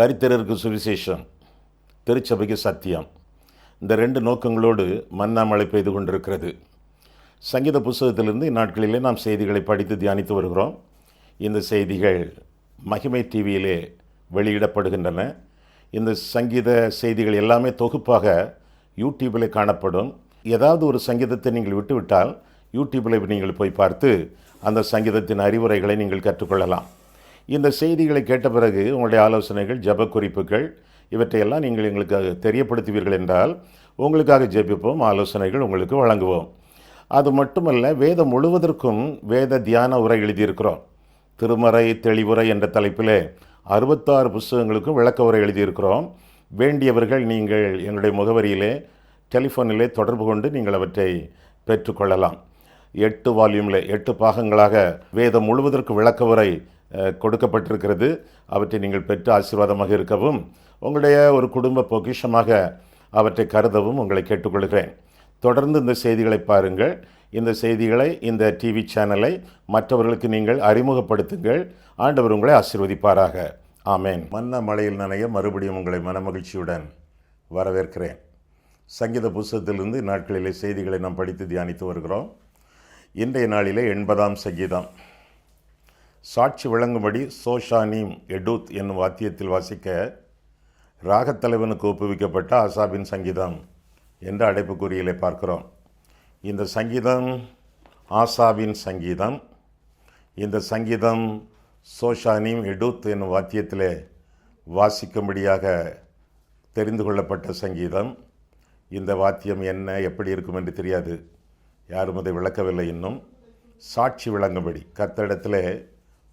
தரித்திரருக்கு சுவிசேஷம், திருச்சபைக்கு சத்தியம். இந்த 2 நோக்கங்களோடு மன்னா மழை பெய்து கொண்டிருக்கிறது. சங்கீத புஸ்தகத்திலிருந்து இந்நாட்களிலே நாம் செய்திகளை படித்து தியானித்து வருகிறோம். இந்த செய்திகள் மகிமை டிவியிலே வெளியிடப்படுகின்றன. இந்த சங்கீத செய்திகள் எல்லாமே தொகுப்பாக யூடியூபில் காணப்படும். ஏதாவது ஒரு சங்கீதத்தை நீங்கள் விட்டுவிட்டால் யூடியூபில் நீங்கள் போய் பார்த்து அந்த சங்கீதத்தின் அறிவுரைகளை நீங்கள் கற்றுக்கொள்ளலாம். இந்த செய்திகளை கேட்ட பிறகு உங்களுடைய ஆலோசனைகள், ஜெப குறிப்புகள் இவற்றையெல்லாம் நீங்கள் எங்களுக்கு தெரியப்படுத்துவீர்கள் என்றால் உங்களுக்காக ஜெபிப்போம், ஆலோசனைகள் உங்களுக்கு வழங்குவோம். அது மட்டுமல்ல, வேதம் முழுவதற்கும் வேத தியான உரை எழுதியிருக்கிறோம். திருமறை தெளிவுரை என்ற தலைப்பில் 66 புஸ்தகங்களுக்கும் விளக்க உரை எழுதியிருக்கிறோம். வேண்டியவர்கள் நீங்கள் எங்களுடைய முகவரியிலே டெலிஃபோனிலே தொடர்பு கொண்டு நீங்கள் அவற்றை பெற்றுக்கொள்ளலாம். 8 வால்யூமில் 8 பாகங்களாக வேதம் முழுவதற்கு விளக்க உரை கொடுக்கப்பட்டிருக்கிறது. அவற்றை நீங்கள் பெற்று ஆசீர்வாதமாக இருக்கவும், உங்களுடைய ஒரு குடும்ப பொக்கிஷமாக அவற்றை கருதவும் உங்களை கேட்டுக்கொள்கிறேன். தொடர்ந்து இந்த செய்திகளை பாருங்கள். இந்த செய்திகளை, இந்த டிவி சேனலை மற்றவர்களுக்கு நீங்கள் அறிமுகப்படுத்துங்கள். ஆண்டவர் உங்களை ஆசீர்வதிப்பாராக. ஆமேன். மன்னா மழையில் நனைய மறுபடியும் உங்களை மனமகிழ்ச்சியுடன் வரவேற்கிறேன். சங்கீத புஸ்தகத்திலிருந்து நாட்களிலே செய்திகளை நாம் படித்து தியானித்து வருகிறோம். இன்றைய நாளிலே 80ஆம் சங்கீதம். சாட்சி விளங்கும்படி சோஷானீம் எடூத் என்னும் வாத்தியத்தில் வாசிக்க ராகத்தலைவனுக்கு ஒப்புவிக்கப்பட்ட ஆசாபின் சங்கீதம் என்ற அடைப்புக்குறியிலே பார்க்கிறோம். இந்த சங்கீதம் ஆசாபின் சங்கீதம். இந்த சங்கீதம் சோஷானீம் எடூத் என்னும் வாத்தியத்திலே வாசிக்கும்படியாக தெரிந்து கொள்ளப்பட்ட சங்கீதம். இந்த வாத்தியம் என்ன, எப்படி இருக்கும் என்று தெரியாது. யாரும் அதை விளக்கவில்லை இன்னும். சாட்சி விளங்கும்படி கர்த்தரிடத்திலே,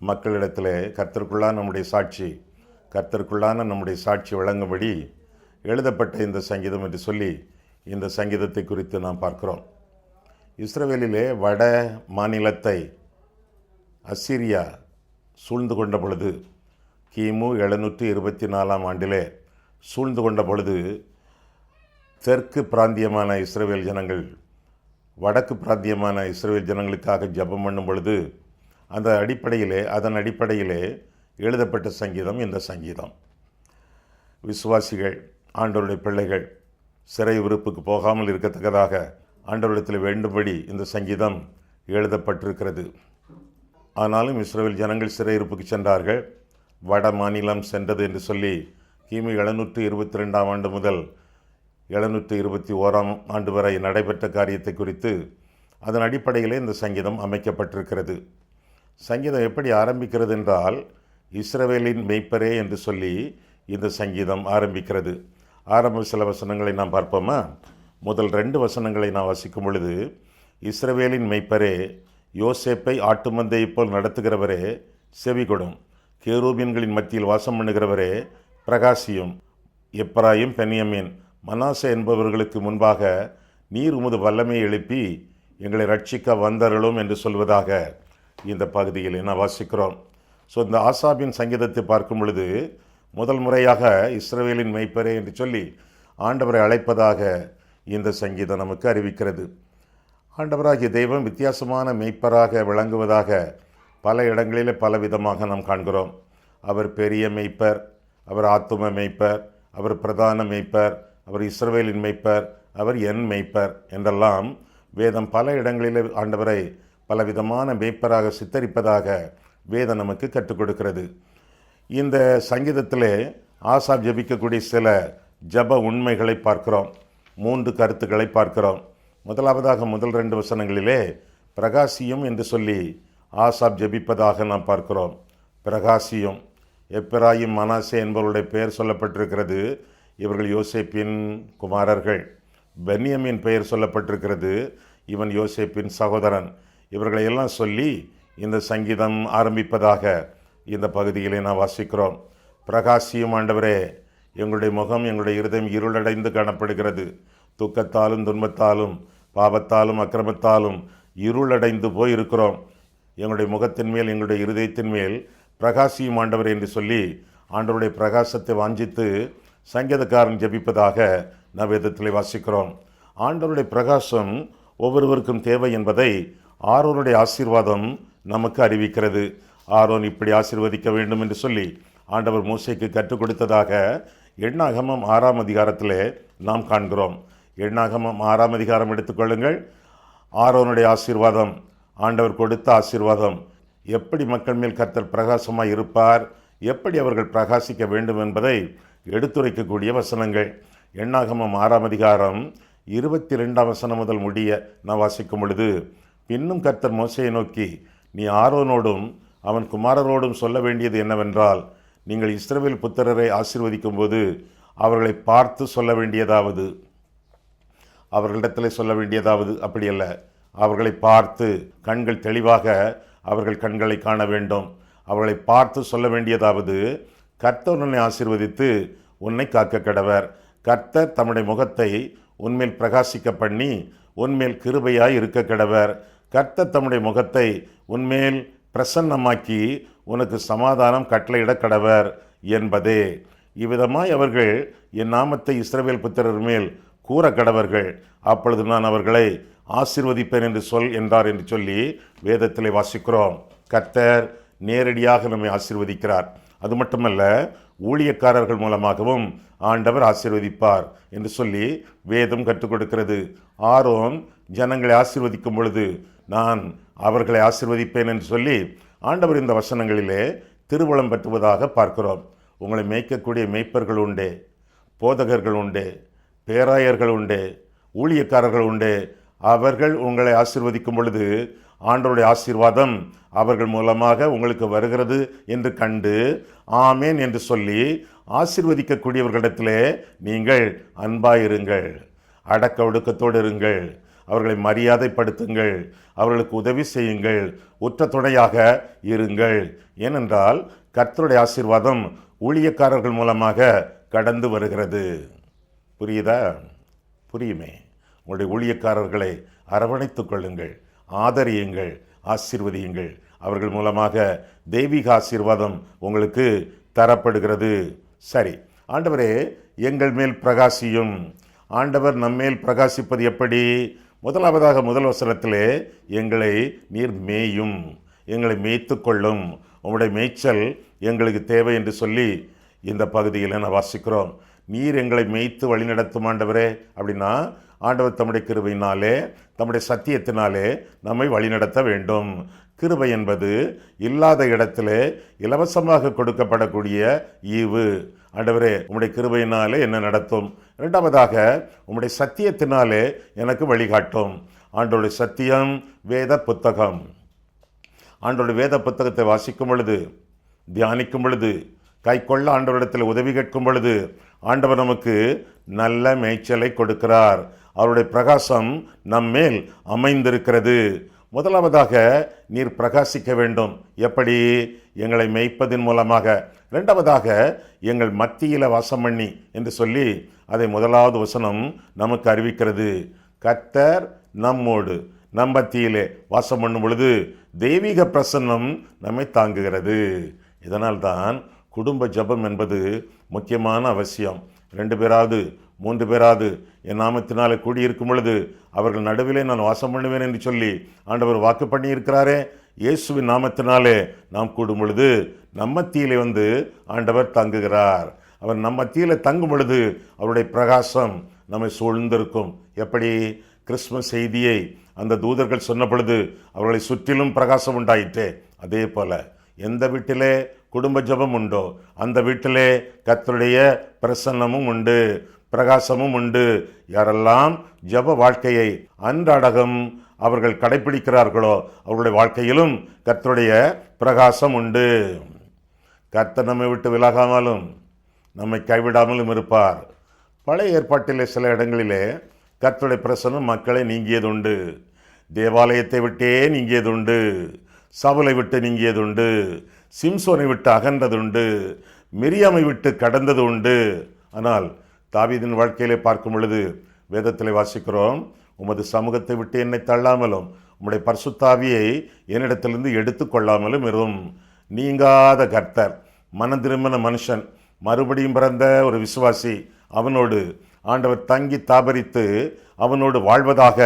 மக்களிடத்திலே கர்த்தருக்குள்ளான நம்முடைய சாட்சி விளங்கும்படி எழுதப்பட்ட இந்த சங்கீதம் என்று சொல்லி இந்த சங்கீதத்தை குறித்து நாம் பார்க்கிறோம். இஸ்ரவேலிலே வட மாநிலத்தை அசீரியா சூழ்ந்து கொண்ட பொழுது, கிமு 724ஆம் ஆண்டிலே சூழ்ந்து கொண்ட பொழுது, தெற்கு பிராந்தியமான இஸ்ரவேல் ஜனங்கள் வடக்கு பிராந்தியமான இஸ்ரவேல் ஜனங்களுக்காக ஜெபம் பண்ணும் பொழுது அதன் அடிப்படையிலே எழுதப்பட்ட சங்கீதம் இந்த சங்கீதம். விசுவாசிகள், ஆண்டவருடைய பிள்ளைகள் சிறை விருப்புக்கு போகாமல் இருக்கத்தக்கதாக ஆண்டவரிடத்தில் வேண்டும்படி இந்த சங்கீதம் எழுதப்பட்டிருக்கிறது. ஆனாலும் இஸ்ரவேல் ஜனங்கள் சிறையிருப்புக்கு சென்றார்கள். வட மாநிலம் சென்றது என்று சொல்லி கிமு 722ஆம் ஆண்டு முதல் 721ஆம் ஆண்டு வரை நடைபெற்ற காரியத்தை குறித்து அதன் அடிப்படையிலே இந்த சங்கீதம் அமைக்கப்பட்டிருக்கிறது. சங்கீதம் எப்படி ஆரம்பிக்கிறது என்றால், இஸ்ரவேலின் மெய்ப்பரே என்று சொல்லி இந்த சங்கீதம் ஆரம்பிக்கிறது. ஆரம்ப சில வசனங்களை நாம் பார்ப்போமா? முதல் 2 வசனங்களை நாம் வாசிக்கும் பொழுது, இஸ்ரவேலின் மெய்ப்பரே, யோசேப்பை ஆட்டு மந்தையைப் போல் நடத்துகிறவரே செவிகொடும், கேரூபின்களின் மத்தியில் வாசம் பண்ணுகிறவரே பிரகாசியும், எப்ராயிம், பென்யமீன், மனாசே என்பவர்களுக்கு முன்பாக நீர் உமது வல்லமையை எழுப்பி எங்களை ரட்சிக்க வந்தருளும் என்று சொல்வதாக இந்த பகுதியில் நான் வாசிக்கிறோம். ஸோ இந்த ஆசாபின் சங்கீதத்தை பார்க்கும் பொழுது முதல் முறையாக இஸ்ரவேலின் மெய்ப்பரே என்று சொல்லி ஆண்டவரை அழைப்பதாக இந்த சங்கீதம் நமக்கு அறிவிக்கிறது. ஆண்டவராகிய தெய்வம் வித்தியாசமான மெய்ப்பராக விளங்குவதாக பல இடங்களிலே பல விதமாக நாம் காண்கிறோம். அவர் பெரிய மெய்ப்பர், அவர் ஆத்தும மெய்ப்பர், அவர் பிரதான மெய்ப்பர், அவர் இஸ்ரவேலின் மெய்ப்பர், அவர் என் மெய்ப்பர் என்றெல்லாம் வேதம் பல இடங்களிலே ஆண்டவரை பலவிதமான மெய்ப்பராக சித்தரிப்பதாக வேதம் நமக்கு கற்றுக் கொடுக்கிறது. இந்த சங்கீதத்திலே ஆசாப் ஜெபிக்கக்கூடிய சில ஜப உண்மைகளை பார்க்கிறோம். 3 கருத்துக்களை பார்க்கிறோம். முதலாவதாக முதல் 2 வசனங்களிலே பிரகாசியும் என்று சொல்லி ஆசாப் ஜெபிப்பதாக நாம் பார்க்கிறோம். பிரகாசியும். எப்ராயிம், மனாசே என்பவருடைய பெயர் சொல்லப்பட்டிருக்கிறது. இவர்கள் யோசேப்பின் குமாரர்கள். பென்யமீன் பெயர் சொல்லப்பட்டிருக்கிறது. இவன் யோசேப்பின் சகோதரன். இவர்களையெல்லாம் சொல்லி இந்த சங்கீதம் ஆரம்பிப்பதாக இந்த பகுதியிலே நான் வாசிக்கிறோம். பிரகாசியும் ஆண்டவரே, எங்களுடைய முகம், எங்களுடைய இருதயம் இருளடைந்து காணப்படுகிறது. துக்கத்தாலும் துன்பத்தாலும் பாவத்தாலும் அக்கிரமத்தாலும் இருளடைந்து போயிருக்கிறோம். எங்களுடைய முகத்தின் மேல், எங்களுடைய இருதயத்தின் மேல் பிரகாசியும் ஆண்டவரே என்று சொல்லி ஆண்டவருடைய பிரகாசத்தை வாஞ்சித்து சங்கீதக்காரன் ஜெபிப்பதாக நாம் வேதத்திலே வாசிக்கிறோம். ஆண்டவருடைய பிரகாசம் ஒவ்வொருவருக்கும் தேவை என்பதை ஆரோனுடைய ஆசீர்வாதம் நமக்கு அறிவிக்கிறது. ஆரோன் இப்படி ஆசீர்வதிக்க வேண்டும் என்று சொல்லி ஆண்டவர் மோசேக்கு கற்றுக் கொடுத்ததாக எண்ணாகமம் 6ஆம் அதிகாரத்திலே நாம் காண்கிறோம். எண்ணாகமம் 6ஆம் அதிகாரம் எடுத்துக்கொள்ளுங்கள். ஆரோனுடைய ஆசீர்வாதம், ஆண்டவர் கொடுத்த ஆசீர்வாதம், எப்படி மக்கள் மேல் கர்த்தர் பிரகாசமாய் இருப்பார், எப்படி அவர்கள் பிரகாசிக்க வேண்டும் என்பதை எடுத்துரைக்கக்கூடிய வசனங்கள். எண்ணாகமம் 6ஆம் அதிகாரம் 22ஆம் வசனம் முதல் முடிய நான் வாசிக்கும் பொழுது, பின்னும் கர்த்தர் மோசேயை நோக்கி, நீ ஆரோனோடும் அவன் குமாரரோடும் சொல்ல வேண்டியது என்னவென்றால், நீங்கள் இஸ்ரவேல் புத்திரரை ஆசீர்வதிக்கும் போது அவர்களை பார்த்து சொல்ல வேண்டியதாவது, அவர்களிடத்தில் சொல்ல வேண்டியதாவது அப்படியல்ல, அவர்களை பார்த்து கண்கள் தெளிவாக அவர்கள் கண்களை காண வேண்டும். அவர்களை பார்த்து சொல்ல வேண்டியதாவது, கர்த்தர் உன்னை ஆசீர்வதித்து உன்னை காக்க கடவர். கர்த்தர் தம்முடைய முகத்தை உன்மேல் பிரகாசிக்க பண்ணி உன்மேல் கிருபையாய் இருக்க கடவர். கர்த்தர் தம்முடைய முகத்தை உன்மேல் பிரசன்னமாக்கி உனக்கு சமாதானம் கட்டளையிட கடவர் என்பதே. இவ்விதமாய் அவர்கள் என் நாமத்தை இஸ்ரவேல் புத்திரர் மேல் கூற கடவர்கள், அப்பொழுது நான் அவர்களை ஆசீர்வதிப்பேன் என்று சொல் என்றார் என்று சொல்லி வேதத்திலே வாசிக்கிறோம். கர்த்தர் நேரடியாக நம்மை ஆசீர்வதிக்கிறார். அது மட்டுமல்ல, ஊழியக்காரர்கள் மூலமாகவும் ஆண்டவர் ஆசீர்வதிப்பார் என்று சொல்லி வேதம் கற்றுக் கொடுக்கிறது. ஆரோன் ஜனங்களை ஆசீர்வதிக்கும் பொழுது நான் அவர்களை ஆசீர்வதிப்பேன் என்று சொல்லி ஆண்டவர் இந்த வசனங்களிலே திருவளம் பெற்றுவதாக பார்க்கிறோம். உங்களை மேய்க்கக்கூடிய மேய்ப்பர்கள் உண்டே, போதகர்கள் உண்டே, பேராயர்கள் உண்டே, ஊழியக்காரர்கள் உண்டே. அவர்கள் உங்களை ஆசீர்வதிக்கும் பொழுது ஆண்டவருடைய ஆசீர்வாதம் அவர்கள் மூலமாக உங்களுக்கு வருகிறது என்று கண்டு ஆமேன் என்று சொல்லி ஆசீர்வதிக்கக்கூடியவர்களிடத்திலே நீங்கள் அன்பாயிருங்கள், அடக்க ஒடுக்கத்தோடு இருங்கள், அவர்களை மரியாதைப்படுத்துங்கள், அவர்களுக்கு உதவி செய்யுங்கள், உற்ற துணையாக இருங்கள். ஏனென்றால் கர்த்தருடைய ஆசீர்வாதம் ஊழியக்காரர்கள் மூலமாக கடந்து வருகிறது. புரியுதா? புரியுமே. உங்களுடைய ஊழியக்காரர்களை அரவணைத்துக் கொள்ளுங்கள், ஆதரியுங்கள், ஆசீர்வதியுங்கள். அவர்கள் மூலமாக தெய்வீக ஆசீர்வாதம் உங்களுக்கு தரப்படுகிறது. சரி, ஆண்டவரே எங்கள் மேல் பிரகாசியும். ஆண்டவர் நம்மேல் பிரகாசிப்பது எப்படி? முதலாவதாக முதல் வசனத்திலே, எங்களை நீர் மேயும், எங்களை மேய்த்து கொள்ளும், உங்களுடைய மேய்ச்சல் எங்களுக்கு தேவை என்று சொல்லி இந்த பகுதியில் நான் வாசிக்கிறோம். நீர் எங்களை மேய்த்து வழிநடத்தும் ஆண்டவரே அப்படின்னா, ஆண்டவர் தம்முடைய கிருபையினாலே தம்முடைய சத்தியத்தினாலே நம்மை வழிநடத்த வேண்டும். கிருபை என்பது இல்லாத இடத்திலே இலவசமாக கொடுக்கப்படக்கூடிய ஈவு. ஆண்டவரே உம்முடைய கிருபையினாலே என்ன நடத்தும். இரண்டாவதாக உம்முடைய சத்தியத்தினாலே எனக்கு வழிகாட்டும். ஆண்டவருடைய சத்தியம் வேத புத்தகம். ஆண்டவருடைய வேத புத்தகத்தை வாசிக்கும் பொழுது, தியானிக்கும் பொழுது, கைக்கொள்ள ஆண்டவரிடத்தில் உதவி கேட்கும் பொழுது ஆண்டவர் நமக்கு நல்ல மேய்ச்சலை கொடுக்கிறார். அவருடைய பிரகாசம் நம்மேல் அமைந்திருக்கிறது. முதலாவதாக நீர் பிரகாசிக்க வேண்டும். எப்படி? எங்களை மேய்ப்பதின் மூலமாக. இரண்டாவதாக எங்கள் மத்தியில் வாசம் பண்ணி என்று சொல்லி அதை முதலாவது வசனம் நமக்கு அறிவிக்கிறது. கர்த்தர் நம்மோடு நம் மத்தியிலே வாசம் பண்ணும் பொழுது தெய்வீக பிரசன்னம் நம்மை தாங்குகிறது. இதனால் தான் குடும்ப ஜபம் என்பது முக்கியமான அவசியம். 2 பேராவது 3 பேராவது என் நாமத்தினாலே கூடியிருக்கும் பொழுது அவர்கள் நடுவிலே நான் வாசம் பண்ணுவேன் என்று சொல்லி ஆண்டவர் வாக்கு பண்ணி இருக்கிறாரே. இயேசுவின் நாமத்தினாலே நாம் கூடும் பொழுது நம் மத்தியிலே வந்து ஆண்டவர் தங்குகிறார். அவர் நம் மத்தியிலே தங்கும் பொழுது அவருடைய பிரகாசம் நம்மை சூழ்ந்திருக்கும். எப்படி? கிறிஸ்துமஸ் செய்தியை அந்த தூதர்கள் சொன்ன பொழுது அவர்களை சுற்றிலும் பிரகாசம் உண்டாயிற்றே, அதே போல எந்த வீட்டிலே குடும்ப ஜபம் உண்டோ அந்த வீட்டிலே கர்த்தருடைய பிரசன்னமும் உண்டு, பிரகாசமும் உண்டு. யாரெல்லாம் ஜப வாழ்க்கையை அன்றாடகம் அவர்கள் கடைபிடிக்கிறார்களோ அவர்களுடைய வாழ்க்கையிலும் கர்த்தருடைய பிரகாசம் உண்டு. கர்த்தர் நம்மை விட்டு விலகாமலும் நம்மை கைவிடாமலும் இருப்பார். பழைய ஏற்பாட்டிலே சில இடங்களிலே கர்த்தருடைய பிரசன்னம் மக்களை நீங்கியதுண்டு. தேவாலயத்தை விட்டே நீங்கியதுண்டு, சவுலை விட்டு நீங்கியதுண்டு, சிம்சோனை விட்டு அகன்றதுண்டு, மிரியாமை விட்டு கடந்தது உண்டு. ஆனால் தாவீதின் வாழ்க்கையிலே பார்க்கும் பொழுது வேதத்திலே வாசிக்கிறோம், உமது சமூகத்தை விட்டு என்னை தள்ளாமலும் உம்முடைய பரிசுத்தாவியை என்னிடத்திலிருந்து எடுத்து கொள்ளாமலும் இரும். நீங்காத கர்த்தர், மனம் திரும்பின மனுஷன், மறுபடியும் பிறந்த ஒரு விசுவாசி, அவனோடு ஆண்டவர் தங்கி தாபரித்து அவனோடு வாழ்வதாக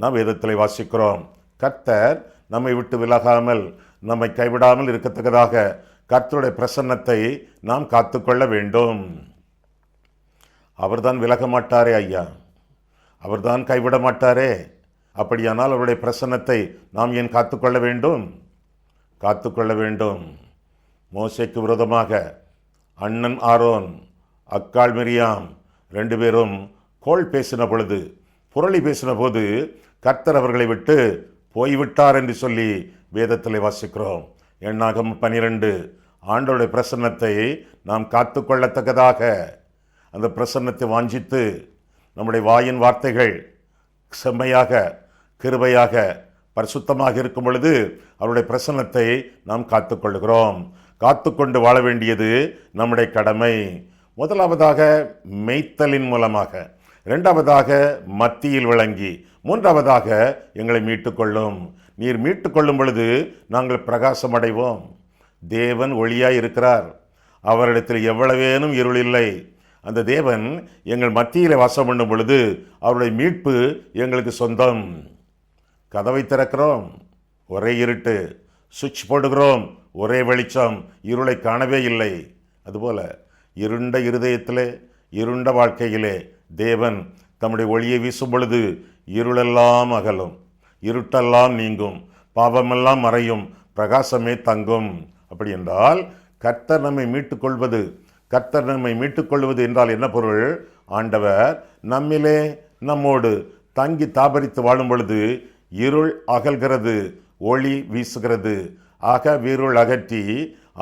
நாம் வேதத்திலே வாசிக்கிறோம். கர்த்தர் நம்மை விட்டு விலகாமல் நம்மை கைவிடாமல் இருக்கத்தக்கதாக கர்த்தருடைய பிரசன்னத்தை நாம் காத்துக்கொள்ள வேண்டும். அவர்தான் விலக மாட்டாரே ஐயா, அவர்தான் கைவிட மாட்டாரே. அப்படியானால் அவருடைய பிரசன்னத்தை நாம் ஏன் காத்துக்கொள்ள வேண்டும்? காத்துக்கொள்ள வேண்டும். மோசேக்கு விரோதமாக அண்ணன் ஆரோன், அக்காள் மிரியாம் 2 பேரும் கோள் பேசின பொழுது, புரளி பேசின போது கர்த்தர் அவர்களை விட்டு போய்விட்டார் என்று சொல்லி வேதத்தில் வாசிக்கிறோம். எண்ணாகம் 12. ஆண்டவருடைய பிரசன்னத்தை நாம் காத்துக்கொள்ளத்தக்கதாக அந்த பிரசன்னத்தை வாஞ்சித்து நம்முடைய வாயின் வார்த்தைகள் செம்மையாக, கிருபையாக, பரிசுத்தமாக இருக்கும் பொழுது அவருடைய பிரசன்னத்தை நாம் காத்துக்கொள்கிறோம். காத்துக்கொண்டு வாழ வேண்டியது நம்முடைய கடமை. முதலாவதாக மெய்த்தலின் மூலமாக, 2வதாக மத்தியில் விளங்கி, 3வதாக எங்களை மீட்டுக்கொள்ளும். நீர் மீட்டுக்கொள்ளும் பொழுது நாங்கள் பிரகாசம் அடைவோம். தேவன் ஒளியாய் இருக்கிறார், அவரிடத்தில் எவ்வளவேனும் இருள் இல்லை. அந்த தேவன் எங்கள் மத்தியில் வாசம் பண்ணும் பொழுது அவருடைய மீட்பு எங்களுக்கு சொந்தம். கதவை திறக்கிறோம், ஒரே இருட்டு. சுவிட்ச் போடுகிறோம், ஒரே வெளிச்சம். இருளை காணவே இல்லை. அதுபோல இருண்ட இருதயத்திலே, இருண்ட வாழ்க்கையிலே தேவன் தம்முடைய ஒளியை வீசும் பொழுது இருளெல்லாம் அகலும், இருட்டெல்லாம் நீங்கும், பாவமெல்லாம் மறையும், பிரகாசமே தங்கும். அப்படி என்றால் கர்த்தர் நம்மை மீட்டுக்கொள்வது, கர்த்தர் நம்மை மீட்டுக்கொள்வது என்றால் என்ன பொருள்? ஆண்டவர் நம்மிலே, நம்மோடு தங்கி தாபரித்து வாழும் பொழுது இருள் அகல்கிறது, ஒளி வீசுகிறது. ஆக இருள் அகற்றி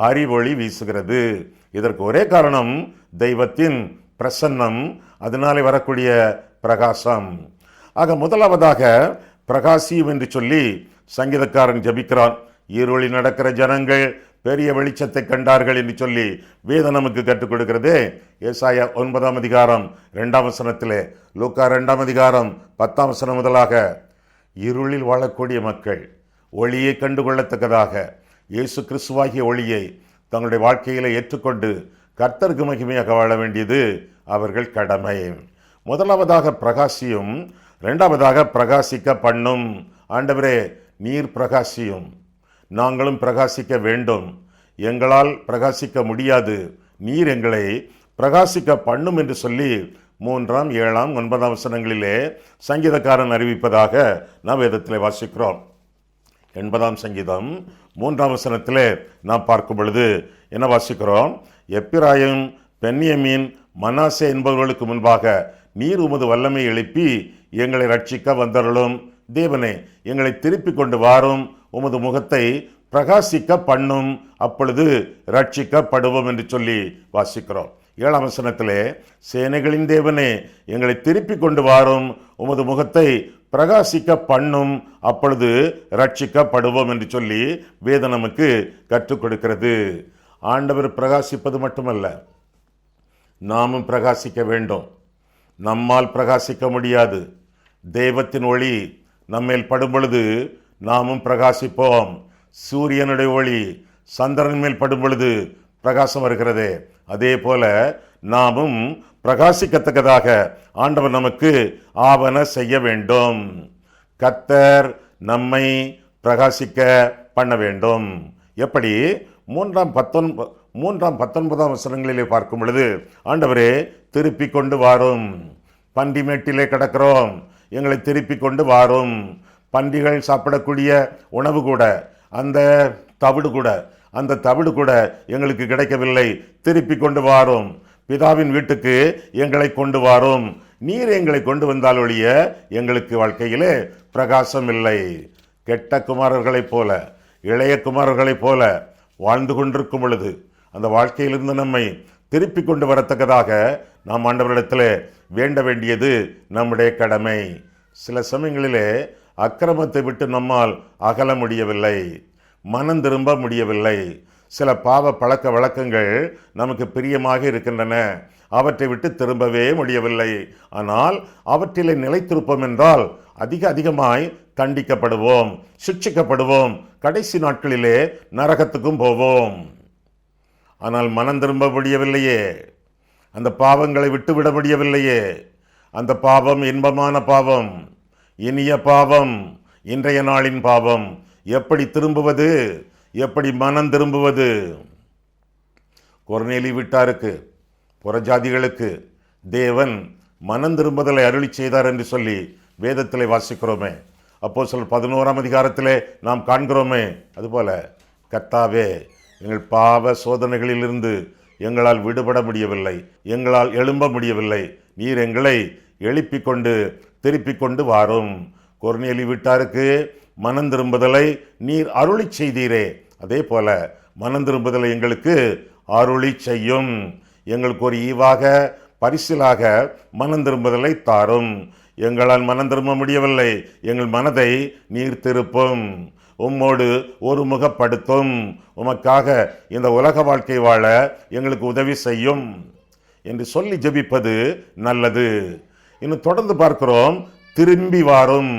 அறிவொளி வீசுகிறது. இதற்கு ஒரே காரணம் தெய்வத்தின் பிரசன்னம், அதனாலே வரக்கூடிய பிரகாசம். ஆக முதலாவதாக பிரகாசியும் என்று சொல்லி சங்கீதக்காரன் ஜபிக்கிறான். இருளில் நடக்கிற ஜனங்கள் பெரிய வெளிச்சத்தை கண்டார்கள் என்று சொல்லி வேதம் நமக்கு கற்றுக் கொடுக்கிறது. ஏசாயா 9ஆம் அதிகாரம் 2ஆம் வசனத்திலே, லூக்கா 2ஆம் அதிகாரம் 10ஆம் வசனம் முதலாக இருளில் வாழக்கூடிய மக்கள் ஒளியை கண்டுகொள்ளத்தக்கதாக இயேசு கிறிஸ்துவாகிய ஒளியை தங்களுடைய வாழ்க்கையில ஏற்றுக்கொண்டு கர்த்தருக்கு மகிமையாக வாழ வேண்டியது அவர்கள் கடமை. முதலாவதாக பிரகாசியும், 2வதாக பிரகாசிக்க பண்ணும். ஆண்டவரே நீர் பிரகாசியும், நாங்களும் பிரகாசிக்க வேண்டும். எங்களால் பிரகாசிக்க முடியாது, நீர் எங்களை பிரகாசிக்க பண்ணும் என்று சொல்லி 3ஆம் 7ஆம் 9ஆம் வசனங்களிலே சங்கீதக்காரன் அறிவிப்பதாக நாம் வேதத்திலே வாசிக்கிறோம். 80ஆம் சங்கீதம் 3ஆம் வசனத்திலே நாம் பார்க்கும் பொழுது என்ன வாசிக்கிறோம்? எப்பிராயிம், பென்யமீன், மனாசே என்பவர்களுக்கு முன்பாக நீர் உமது வல்லமை எழுப்பி எங்களை ரட்சிக்க வந்தருளும். தேவனே எங்களை திருப்பி கொண்டு வாரும், உமது முகத்தை பிரகாசிக்க பண்ணும், அப்பொழுது ரட்சிக்கப்படுவோம் என்று சொல்லி வாசிக்கிறோம். 7ஆம் வசனத்திலே சேனைகளின் தேவனே எங்களை திருப்பி கொண்டு வாரும், உமது முகத்தை பிரகாசிக்க பண்ணும், அப்பொழுது ரட்சிக்கப்படுவோம் என்று சொல்லி வேதம் நமக்கு கற்றுக் கொடுக்கிறது. ஆண்டவர் பிரகாசிப்பது மட்டுமல்ல, நாமும் பிரகாசிக்க வேண்டும். நம்மால் பிரகாசிக்க முடியாது. தெய்வத்தின் ஒளி நம்மேல் படும் பொழுது நாமும் பிரகாசிப்போம். சூரியனுடைய ஒளி சந்திரன் மேல் படும் பொழுது பிரகாசம் வருகிறதே, அதே போல நாமும் பிரகாசிக்கத்தக்கதாக ஆண்டவர் நமக்கு ஆவன செய்ய வேண்டும். கர்த்தர் நம்மை பிரகாசிக்க பண்ண வேண்டும். எப்படி? 3ஆம் 19ஆம் வசனங்களிலே பார்க்கும் பொழுது ஆண்டவரே திருப்பி கொண்டு வாரும், பன்றி மேட்டிலே கிடக்கிறோம், எங்களை திருப்பி கொண்டு வாரும். பன்றிகள் சாப்பிடக்கூடிய உணவு கூட, அந்த தவிடு கூட எங்களுக்கு கிடைக்கவில்லை, திருப்பி கொண்டு வாரும். பிதாவின் வீட்டுக்கு எங்களை கொண்டு வாரும். நீர் எங்களை கொண்டு வந்தால் ஒழிய எங்களுக்கு வாழ்க்கையிலே பிரகாசம் இல்லை. கெட்ட குமாரர்களைப் போல, இளைய குமாரர்களைப் போல வாழ்ந்து கொண்டிருக்கும் பொழுது அந்த வாழ்க்கையிலிருந்து நம்மை திருப்பி கொண்டு வரத்தக்கதாக நாம் ஆண்டவரிடத்தில் வேண்ட வேண்டியது நம்முடைய கடமை. சில சமயங்களிலே அக்கிரமத்தை விட்டு நம்மால் அகல முடியவில்லை, மனம் திரும்ப முடியவில்லை. சில பாவ பழக்க வழக்கங்கள் நமக்கு பிரியமாக இருக்கின்றன, அவற்றை விட்டு திரும்பவே முடியவில்லை. ஆனால் அவற்றிலே நிலைத்திருப்போம் என்றால் அதிகமாய் தண்டிக்கப்படுவோம், சிட்சிக்கப்படுவோம், கடைசி நாட்களிலே நரகத்துக்கும் போவோம். ஆனால் மனம் திரும்ப முடியவில்லையே, அந்த பாவங்களை விட்டுவிட முடியவில்லையே. அந்த பாவம் இன்பமான பாவம், இனிய பாவம், இன்றைய நாளின் பாவம். எப்படி திரும்புவது? எப்படி மனம் திரும்புவது? கொர்நேலி வீட்டாருக்கு, புறஜாதிகளுக்கு தேவன் மனம் திரும்புதலை அருளி செய்தார் என்று சொல்லி வேதத்திலே வாசிக்கிறோமே. அப்போஸ்தலர் 11ஆம் அதிகாரத்திலே நாம் காண்கிறோமே. அதுபோல கர்த்தாவே, எங்கள் பாவ சோதனைகளிலிருந்து எங்களால் விடுபட முடியவில்லை, எங்களால் எழும்ப முடியவில்லை, நீர் எங்களை எழுப்பிக் கொண்டு திருப்பிக் கொண்டு வாரும். கொர்நேலி வீட்டாருக்கு மனம் திரும்புதலை நீர் அருளி செய்தீரே, அதே போல மனம் திரும்புதலை எங்களுக்கு அருளி செய்யும். எங்களுக்கு ஒரு ஈவாக பரிசிலாக மனம் திரும்புதலை தாரும். எங்களால் மனம் திரும்ப முடியவில்லை, எங்கள் மனதை நீர் திருப்பும், உம்மோடு ஒரு முகப்படுத்தும், உமக்காக இந்த உலக வாழ்க்கை வாழ எங்களுக்கு உதவி செய்யும் என்று சொல்லி ஜெபிப்பது நல்லது. இன்னும் தொடர்ந்து பார்க்கிறோம், திரும்பி வாரும்.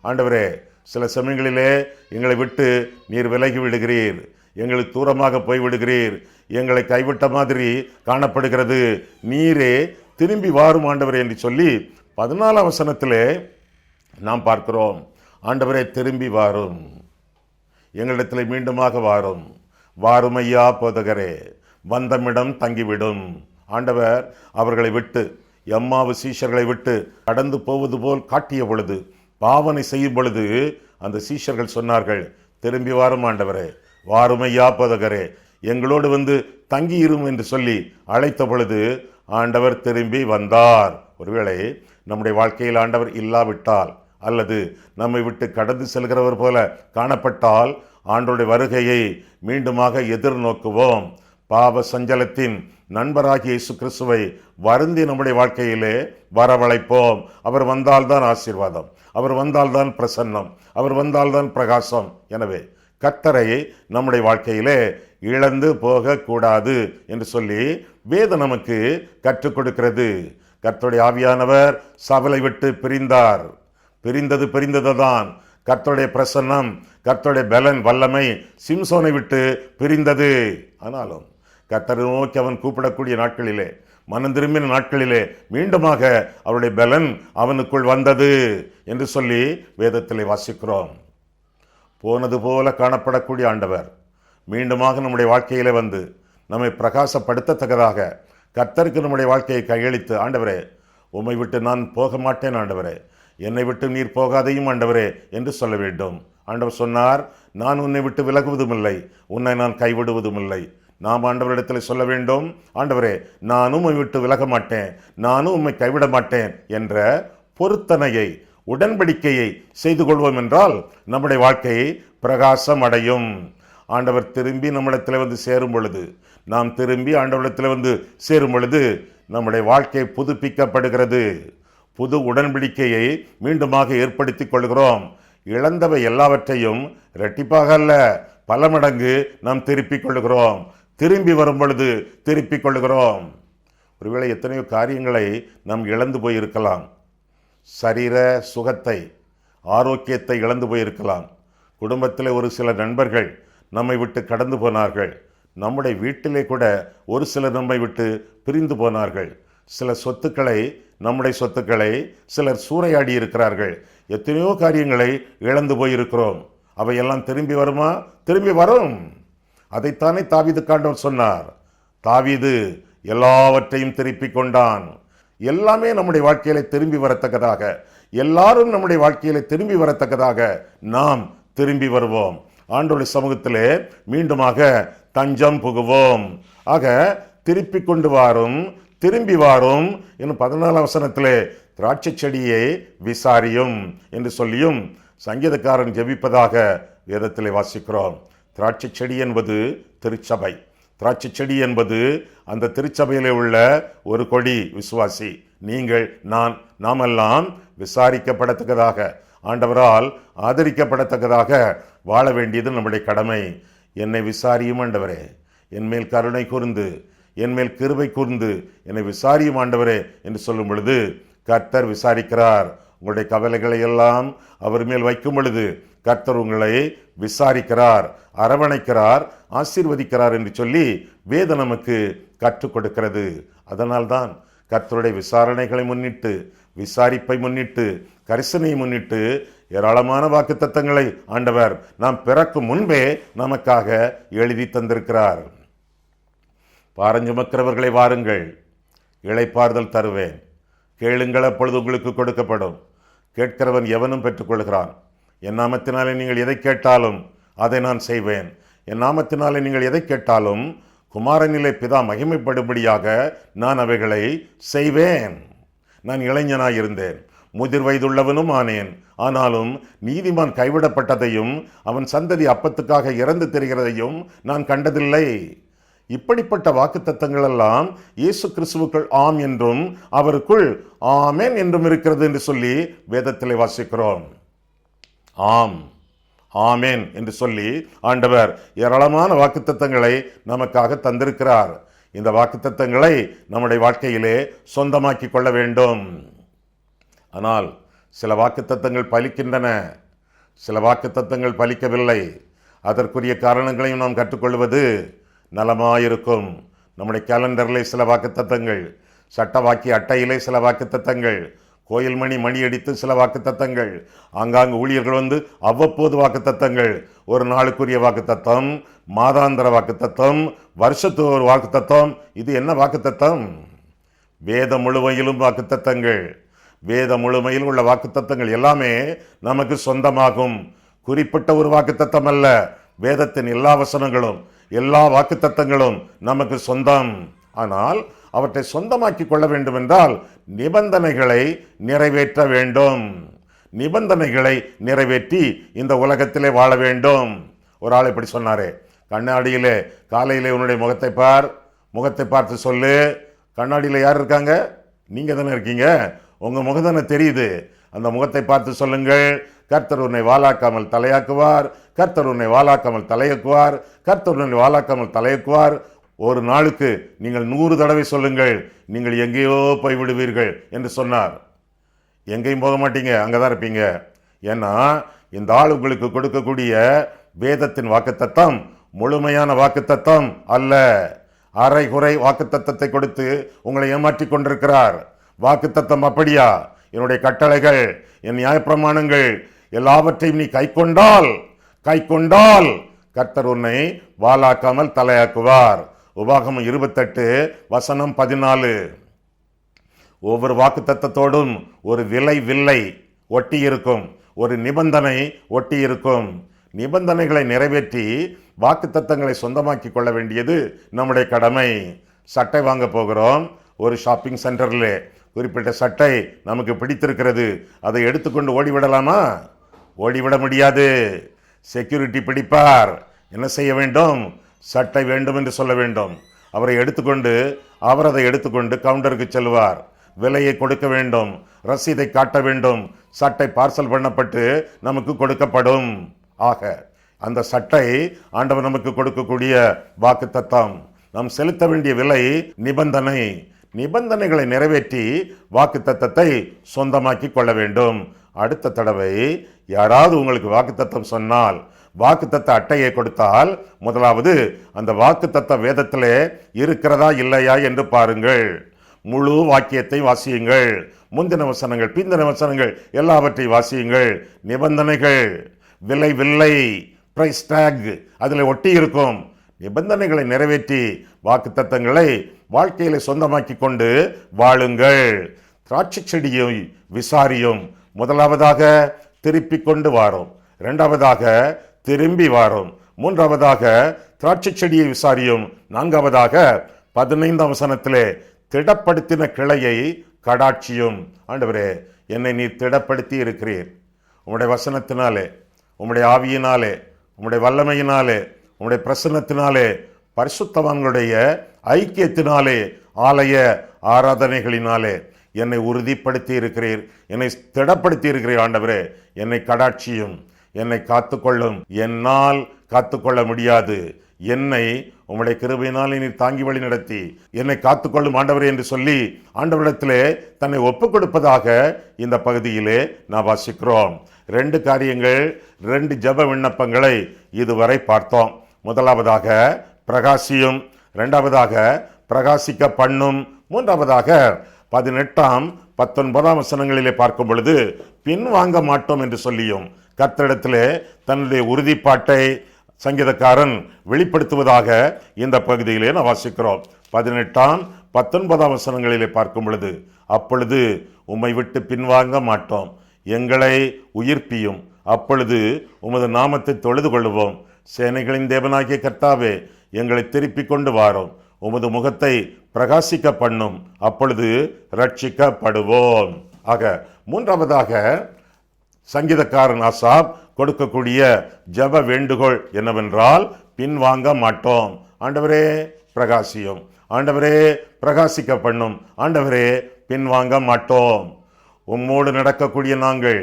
ஆண்டவரே, சில சமயங்களிலே எங்களை விட்டு நீர் விலகி விடுகிறீர், எங்களுக்கு தூரமாக போய்விடுகிறீர், எங்களை கைவிட்ட மாதிரி காணப்படுகிறது, நீரே திரும்பி வாரும் ஆண்டவரே என்று சொல்லி 14ஆம் வசனத்திலே நாம் பார்க்கிறோம். ஆண்டவரே, திரும்பி வாரும், எங்களிடத்தில் மீண்டுமாக வாரும், வாரும் ஐயா போதகரே, வந்தமிடம் தங்கிவிடும். ஆண்டவர் அவர்களை விட்டு, எம்மாவு சீஷர்களை விட்டு கடந்து போவது போல் காட்டிய பொழுது, பாவனை செய்யும் பொழுது அந்த சீஷர்கள் சொன்னார்கள், திரும்பி வாரும் ஆண்டவரே, வாருமையா போதகரே, எங்களோடு வந்து தங்கியிரும் என்று சொல்லி அழைத்த பொழுது ஆண்டவர் திரும்பி வந்தார். ஒருவேளை நம்முடைய வாழ்க்கையில் ஆண்டவர் இல்லாவிட்டால், அல்லது நம்மை விட்டு கடந்து செல்கிறவர் போல காணப்பட்டால், ஆண்டவருடைய வருகையை மீண்டுமாக எதிர்நோக்குவோம். பாவ சஞ்சலத்தின் நண்பராகிய இயேசு கிறிஸ்துவை வருந்தி நம்முடைய வாழ்க்கையிலே வரவழைப்போம். அவர் வந்தால்தான் ஆசீர்வாதம், அவர் வந்தால்தான் பிரசன்னம், அவர் வந்தால்தான் பிரகாசம். எனவே கர்த்தரை நம்முடைய வாழ்க்கையிலே இழந்து போகக்கூடாது என்று சொல்லி வேதம் நமக்கு கற்றுக் கொடுக்கிறது. கர்த்தருடைய ஆவியானவர் சபலை விட்டு பிரிந்தார், பிரிந்தது தான். கர்த்தருடைய பிரசன்னம், கர்த்தருடைய பலன், வல்லமை சிம்சோனை விட்டு பிரிந்தது. ஆனாலும் கர்த்தரை நோக்கி அவன் கூப்பிடக்கூடிய நாட்களிலே, மனம் திரும்பின நாட்களிலே மீண்டுமாக அவருடைய பலன் அவனுக்குள் வந்தது என்று சொல்லி வேதத்திலே வாசிக்கிறோம். போனது போல காணப்படக்கூடிய ஆண்டவர் மீண்டுமாக நம்முடைய வாழ்க்கையிலே வந்து நம்மை பிரகாசப்படுத்தத்தக்கதாக கர்த்தருக்கு நம்முடைய வாழ்க்கையை கையளித்து, ஆண்டவரே, உம்மை விட்டு நான் போக மாட்டேன் ஆண்டவரே, என்னை விட்டு நீர் போகாதையும் ஆண்டவரே என்று சொல்ல வேண்டும். ஆண்டவர் சொன்னார், நான் உன்னை விட்டு விலகுவதும் இல்லை, உன்னை நான் கைவிடுவதும் இல்லை. நாம் ஆண்டவரிடத்தில் சொல்ல வேண்டும், ஆண்டவரே, நானும் உம்மை விட்டு விலக மாட்டேன், நானும் உம்மை கைவிட மாட்டேன் என்ற பொருத்தனையை, உடன்படிக்கையை செய்து கொள்வோம் என்றால் நம்முடைய வாழ்க்கையை பிரகாசம் அடையும். ஆண்டவர் திரும்பி நம்மிடத்தில் வந்து சேரும் பொழுது, நாம் திரும்பி ஆண்டவரிடத்தில் வந்து சேரும் பொழுது நம்முடைய வாழ்க்கை புதுப்பிக்கப்படுகிறது. புது உடன்படிக்கையை மீண்டுமாக ஏற்படுத்தி கொள்கிறோம். இழந்தவை எல்லாவற்றையும் இரட்டிப்பாக அல்ல, பல மடங்கு நாம் திருப்பிக் கொள்கிறோம். திரும்பி வரும் பொழுது திருப்பிக் கொள்கிறோம். ஒருவேளை எத்தனையோ காரியங்களை நாம் இழந்து போயிருக்கலாம். சரீர சுகத்தை, ஆரோக்கியத்தை இழந்து போயிருக்கலாம். குடும்பத்தில் ஒரு சில நண்பர்கள் நம்மை விட்டு கடந்து போனார்கள். நம்முடைய வீட்டிலே கூட ஒரு சிலர் நம்மை விட்டு பிரிந்து போனார்கள். சில சொத்துக்களை, நம்முடைய சொத்துக்களை சிலர் சூறையாடி இருக்கிறார்கள். எத்தனையோ காரியங்களை இழந்து போயிருக்கிறோம். அவையெல்லாம் திரும்பி வருமா? திரும்பி வரும். அதைத்தானே தாவீது ஆண்டவர் சொன்னார். தாவீது எல்லாவற்றையும் திருப்பி கொண்டான். எல்லாமே நம்முடைய வாழ்க்கையில திரும்பி வரத்தக்கதாக, எல்லாரும் நம்முடைய வாழ்க்கையில திரும்பி வரத்தக்கதாக நாம் திரும்பி வருவோம். ஆண்டவருடைய சமூகத்திலே மீண்டுமாக தஞ்சம் புகுவோம். ஆக திருப்பி கொண்டு வாரும், திரும்பி வாரும் என்னும் 14ஆம் வசனத்திலே திராட்சை செடியை விசாரியும் என்று சொல்லியும் சங்கீதக்காரன் ஜெபிப்பதாக வேதத்திலே வாசிக்கிறோம். திராட்சை செடி என்பது திருச்சபை. திராட்சை செடி என்பது அந்த திருச்சபையிலே உள்ள ஒரு கொடி, விசுவாசி. நீங்கள், நான், நாமெல்லாம் விசாரிக்கப்படத்தக்கதாக, ஆண்டவரால் ஆதரிக்கப்படத்தக்கதாக வாழ வேண்டியது நம்முடைய கடமை. என்னை விசாரியும் ஆண்டவரே, என்மேல் கருணை கூர்ந்து, என்மேல் கிருபை கூர்ந்து என்னை விசாரியும் ஆண்டவரே என்று சொல்லும் பொழுது கர்த்தர் விசாரிக்கிறார். உங்களுடைய கவலைகளை எல்லாம் அவர் மேல் வைக்கும் பொழுது கர்த்தர் உங்களை விசாரிக்கிறார், அரவணைக்கிறார், ஆசீர்வதிக்கிறார் என்று சொல்லி வேதம் நமக்கு கற்றுக் கொடுக்கிறது. அதனால்தான் கர்த்தருடைய விசாரணைகளை முன்னிட்டு, விசாரிப்பை முன்னிட்டு, கரிசனையை முன்னிட்டு ஏராளமான வாக்குத்தத்தங்களை ஆண்டவர் நாம் பிறக்கும் முன்பே நமக்காக எழுதி தந்திருக்கிறார். பாரஞ்சுமக்கிறவர்களை வாருங்கள், இளைப்பாறுதல் தருவேன். கேளுங்கள், அப்பொழுது உங்களுக்கு கொடுக்கப்படும். கேட்கிறவன் எவனும் பெற்றுக்கொள்கிறான். என் நாமத்தினாலே நீங்கள் எதை கேட்டாலும் அதை நான் செய்வேன். என் நாமத்தினாலே நீங்கள் எதை கேட்டாலும் குமாரனிலே பிதா மகிமைப்படும்படியாக நான் அவைகளை செய்வேன். நான் இளைஞனாயிருந்தேன், முதிர் வயதுள்ளவனும் ஆனேன். ஆனாலும் நீதிமான் கைவிடப்பட்டதையும் அவன் சந்ததி அப்பத்துக்காக இறந்து தெரிகிறதையும் நான் கண்டதில்லை. இப்படிப்பட்ட வாக்குத்தத்தங்கள் எல்லாம் இயேசு கிறிஸ்துவுக்குள் ஆம் என்றும் அவருக்குள் ஆமென் என்றும் இருக்கிறது என்று சொல்லி வேதத்திலே வாசிக்கிறோம். ஆம், ஆமென் என்று சொல்லி ஆண்டவர் ஏராளமான வாக்குத்தத்தங்களை நமக்காக தந்திருக்கிறார். இந்த வாக்குத்தத்தங்களை நம்முடைய வாழ்க்கையிலே சொந்தமாக்கி கொள்ள வேண்டும். ஆனால் சில வாக்குத்தத்தங்கள் பலிக்கின்றன, சில வாக்குத்தத்தங்கள் பலிக்கவில்லை. அதற்குரிய காரணங்களையும் நாம் கற்றுக்கொள்வது நலமாயிருக்கும். நம்முடைய கேலண்டரிலே சில வாக்குத்தத்தங்கள், சட்ட வாக்கிய அட்டையிலே சில வாக்குத்தத்தங்கள், கோயில் மணி அடித்து சில வாக்குத்தத்தங்கள், ஆங்காங்கு ஊழியர்கள் வந்து அவ்வப்போது வாக்குத்தத்தங்கள், ஒரு நாளுக்குரிய வாக்குத்தத்தம், மாதாந்திர வாக்குத்தத்தம், வருஷத்துக்கு ஒரு வாக்குத்தத்தம். இது என்ன வாக்குத்தத்தம்? வேதம் முழுமையிலும் வாக்குத்தத்தங்கள். வேதம் முழுமையில் உள்ள வாக்குத்தத்தங்கள் எல்லாமே நமக்கு சொந்தமாகும். குறிப்பிட்ட ஒரு வாக்குத்தத்தம் அல்ல, வேதத்தின் எல்லா வசனங்களும் எல்லா வாக்குத்தத்தங்களும் நமக்கு சொந்தம். ஆனால் அவற்றை சொந்தமாக்கி கொள்ள வேண்டும் என்றால் நிபந்தனைகளை நிறைவேற்ற வேண்டும். நிபந்தனைகளை நிறைவேற்றி இந்த உலகத்திலே வாழ வேண்டும். ஒரு ஆள் இப்படி சொன்னாரே, கண்ணாடியிலே காலையிலே உன்னுடைய முகத்தை பார், முகத்தை பார்த்து சொல்லு. கண்ணாடியில் யார் இருக்காங்க? நீங்க தானே இருக்கீங்க. உங்க முகம் தானே தெரியுது. அந்த முகத்தை பார்த்து சொல்லுங்கள், கர்த்தர் உன்னை வாலாக்காமல் தலையாக்குவார், கர்த்தர் உன்னை வாலாக்காமல் தலையாக்குவார், கர்த்தர் உன்னை வாலாக்காமல் தலையாக்குவார். ஒரு நாளுக்கு நீங்கள் 100 தடவை சொல்லுங்கள், நீங்கள் எங்கேயோ போய் விடுவீர்கள் என்று சொன்னார். எங்கேயும் போக மாட்டீங்க, அங்கதான் இருப்பீங்க. ஏன்னா இந்த ஆள் உங்களுக்கு கொடுக்கக்கூடிய வேதத்தின் வாக்குத்தத்தம் முழுமையான வாக்குத்தத்தம் அல்ல. அரைகுறை வாக்குத்தத்தத்தை கொடுத்து உங்களை ஏமாற்றி கொண்டிருக்கிறார். வாக்குத்தத்தம் அப்படியா? என்னுடைய கட்டளைகள், என் நியாயப்பிரமாணங்கள் எல்லாவற்றையும் நீ கைக்கொண்டால் கர்த்தர் உன்னை வாலாக்காமல் தலையாக்குவார். உபாகமம் 28:14. ஒவ்வொரு வாக்குத்தத்தத்தோடும் ஒரு வில்லை ஒட்டி இருக்கும், ஒரு நிபந்தனை ஒட்டி இருக்கும். நிபந்தனைகளை நிறைவேற்றி வாக்குத்தத்தங்களை சொந்தமாக்கி கொள்ள வேண்டியது நம்முடைய கடமை. சட்டை வாங்க போகிறோம், ஒரு ஷாப்பிங் சென்டரில் குறிப்பிட்ட சட்டை நமக்கு பிடித்திருக்கிறது, அதை எடுத்துக்கொண்டு ஓடிவிடலாமா? ஓடிவிட முடியாது. செக்யூரிட்டி பிடிப்பார். என்ன செய்ய வேண்டும்? சட்டை வேண்டும் என்று சொல்ல வேண்டும். அவர் அதை எடுத்துக்கொண்டு கவுண்டருக்கு செல்வார். விலையை கொடுக்க வேண்டும், ரசீதை காட்ட வேண்டும். சட்டை பார்சல் பண்ணப்பட்டு நமக்கு கொடுக்கப்படும். ஆக அந்த சட்டை ஆண்டவர் நமக்கு கொடுக்கக்கூடிய வாக்குத்தத்தம். நாம் செலுத்த வேண்டிய விலை நிபந்தனை. நிபந்தனைகளை நிறைவேற்றி வாக்குத்தத்தத்தை சொந்தமாக்கி கொள்ள வேண்டும். அடுத்த தடவை யாராவது உங்களுக்கு வாக்குத்தத்தம் சொன்னால், வாக்குத்தத்த அட்டையை கொடுத்தால், முதலாவது அந்த வாக்குத்தத்த வேதத்திலே இருக்கிறதா இல்லையா என்று பாருங்கள். முழு வாக்கியத்தை வாசியுங்கள். முந்தின வசனங்கள், பிந்தின வசனங்கள் எல்லாவற்றையும் வாசியுங்கள். நிபந்தனைகள், விலை, பிரைஸ் டாக் அதில் ஒட்டி இருக்கும். நிபந்தனைகளை நிறைவேற்றி வாக்குத்தத்தங்களை வாழ்க்கையில சொந்தமாக்கி கொண்டு வாழுங்கள். திராட்சை செடியை விசாரியும். முதலாவதாக திருப்பி கொண்டு வாரும், இரண்டாவதாக திரும்பி வாரும், மூன்றாவதாக திராட்சை செடியை விசாரியும், நான்காவதாக 15ஆம் வசனத்திலே திடப்படுத்தின கிளையை கடாட்சியும். ஆண்டவரே, என்னை நீர் திடப்படுத்தி இருக்கிறீர். உம்முடைய வசனத்தினாலே, உம்முடைய ஆவியினாலே, உம்முடைய வல்லமையினாலே, உம்முடைய பிரசன்னத்தினாலே, பரிசுத்தவான்களுடைய ஐக்கியத்தினாலே, ஆலய ஆராதனைகளினாலே என்னை உறுதிப்படுத்தி இருக்கிறீர், என்னை திடப்படுத்தி இருக்கிறீர். ஆண்டவரே, என்னை கடாட்சியும், என்னை காத்துக்கொள்ளும். என்னால் காத்துக்கொள்ள முடியாது. என்னை உம்முடைய கிருபையினால் நீர் தாங்கி வழி நடத்தி என்னை காத்துக்கொள்ளும் ஆண்டவரே என்று சொல்லி ஆண்டவரிடத்திலே தன்னை ஒப்புக் கொடுப்பதாக இந்த பகுதியிலே நான் வாசிக்கிறோம். 2 காரியங்கள், 2 ஜெப விண்ணப்பங்களை இதுவரை பார்த்தோம். முதலாவதாக பிரகாசியும், இரண்டாவதாக பிரகாசிக்க பண்ணும், மூன்றாவதாக 18ஆம் 19ஆம் வசனங்களிலே பார்க்கும் பொழுது பின்வாங்க மாட்டோம் என்று சொல்லியும் கர்த்தரிடத்திலே தன்னுடைய உறுதிப்பாட்டை சங்கீதக்காரன் வெளிப்படுத்துவதாக இந்த பகுதியிலே நான் வாசிக்கிறோம். 18, 19 வசனங்களிலே பார்க்கும் பொழுது, அப்பொழுது உம்மை விட்டு பின்வாங்க மாட்டோம், எங்களை உயிர்ப்பியும், அப்பொழுது உமது நாமத்தை தொழுது கொள்ளுவோம். சேனைகளின் தேவனாகிய கர்த்தாவே, எங்களை திருப்பிக் கொண்டு வாரோம், உமது முகத்தை பிரகாசிக்க பண்ணும், அப்பொழுது ரட்சிக்கப்படுவோம். ஆக மூன்றாவதாக சங்கீதக்காரன் ஆசாப் கொடுக்கக்கூடிய ஜெப வேண்டுகோள் என்னவென்றால், பின்வாங்க மாட்டோம். ஆண்டவரே பிரகாசியும், ஆண்டவரே பிரகாசிக்க பண்ணும், ஆண்டவரே பின்வாங்க மாட்டோம். உம்மோடு நடக்கக்கூடிய நாங்கள்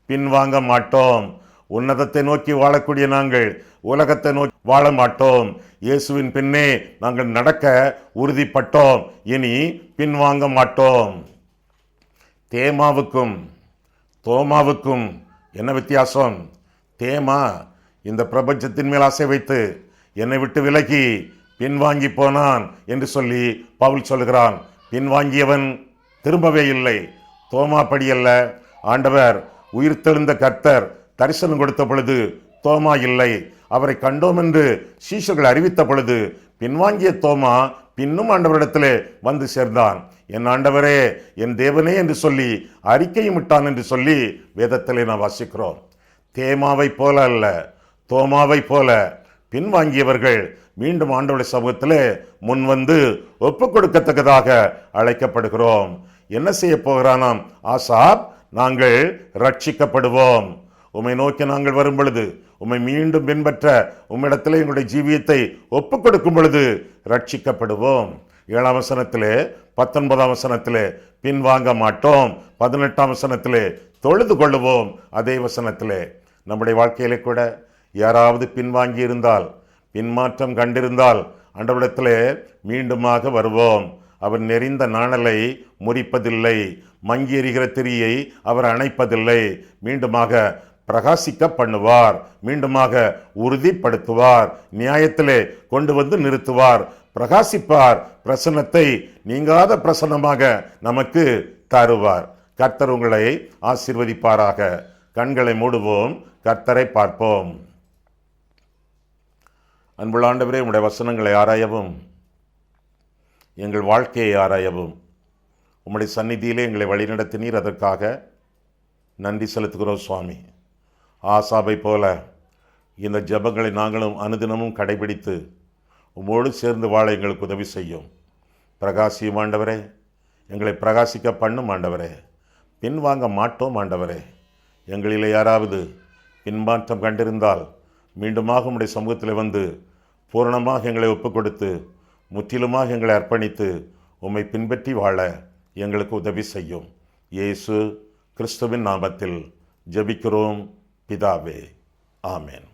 பின்வாங்க மாட்டோம். உன்னதத்தை நோக்கி வாழக்கூடிய நாங்கள் உலகத்தை நோக்கி வாழ மாட்டோம். இயேசுவின் பின்னே நாங்கள் நடக்க உறுதிப்பட்டோம், இனி பின்வாங்க மாட்டோம். தேமாவுக்கும் தோமாவுக்கும் என்ன வித்தியாசம்? தேமா இந்த பிரபஞ்சத்தின் மேல் ஆசை வைத்து என்னை விட்டு விலகி பின்வாங்கி போனான் என்று சொல்லி பவுல் சொல்கிறான். பின்வாங்கியவன் திரும்பவே இல்லை. தோமா படியல்ல. ஆண்டவர் உயிர்த்தெழுந்த கர்த்தர் தரிசனம் கொடுத்த பொழுது தோமா இல்லை. அவரை கண்டோம் என்று சீஷர்கள் அறிவித்த பொழுது பின்வாங்கிய தோமா பின்னும் ஆண்டவரிடத்திலே வந்து சேர்ந்தான். என் ஆண்டவரே, என் தேவனே என்று சொல்லி அறிக்கையும் விட்டான் என்று சொல்லி வேதத்திலே நாம் வாசிக்கிறோம். தேமாவை போல அல்ல, தோமாவை போல பின்வாங்கியவர்கள் மீண்டும் ஆண்டவருடைய சமூகத்திலே முன்வந்து ஒப்பு கொடுக்கத்தக்கதாக அழைக்கப்படுகிறோம். என்ன செய்ய போகிறானாம் ஆசாப்? நாங்கள் ரட்சிக்கப்படுவோம். உம்மை நோக்கி நாங்கள் வரும் பொழுது, உம்மை மீண்டும் பின்பற்ற உம்மிடத்திலே எங்களுடைய ஜீவியத்தை ஒப்பு கொடுக்கும் பொழுது ரட்சிக்கப்படுவோம். 7ஆம் வசனத்திலே, 19ஆம் வசனத்திலே பின்வாங்க மாட்டோம், 18ஆம் வசனத்திலே தொழுது கொள்ளுவோம். அதே வசனத்திலே நம்முடைய வாழ்க்கையிலே கூட யாராவது பின்வாங்கி இருந்தால், பின்மாற்றம் கண்டிருந்தால் ஆண்டவரிடத்திலே மீண்டுமாக வருவோம். அவர் நெறிந்த நாணலை முறிப்பதில்லை, மங்கி எறிகிற திரியை அவர் அணைப்பதில்லை. மீண்டுமாக பிரகாசிக்க பண்ணுவார், மீண்டுமாக உறுதிப்படுத்துவார், நியாயத்திலே கொண்டு வந்து நிறுத்துவார், பிரகாசிப்பார், பிரசன்னத்தை நீங்காத பிரசன்னமாக நமக்கு தருவார். கர்த்தர் உங்களை ஆசீர்வதிப்பாராக. கண்களை மூடுவோம், கர்த்தரை பார்ப்போம். அன்புள்ள ஆண்டவரே, உம்முடைய வசனங்களை ஆராயவும், எங்கள் வாழ்க்கையை ஆராயவும் உம்முடைய சந்நிதியிலே எங்களை வழிநடத்தினீர். அதற்காக நன்றி செலுத்துகிறோம் சுவாமி. ஆசாபை போல இந்த ஜெபங்களை நாங்களும் அனுதினமும் கடைபிடித்து உம்மோடு சேர்ந்து வாழ எங்களுக்கு உதவி செய்யும். பிரகாசியும் ஆண்டவரே, எங்களை பிரகாசிக்க பண்ணும் ஆண்டவரே. பின்வாங்க மாட்டோம் ஆண்டவரே. எங்களிலே யாராவது பின்மாற்றம் கண்டிருந்தால் மீண்டுமாக உம்முடைய சமூகத்தில் வந்து பூரணமாக எங்களை ஒப்பு கொடுத்து முற்றிலுமாக எங்களை அர்ப்பணித்து உம்மை பின்பற்றி வாழ எங்களுக்கு உதவி செய்யும். இயேசு கிறிஸ்துவின் நாமத்தில் ஜெபிக்கிறோம் பிதாவே, ஆமென்.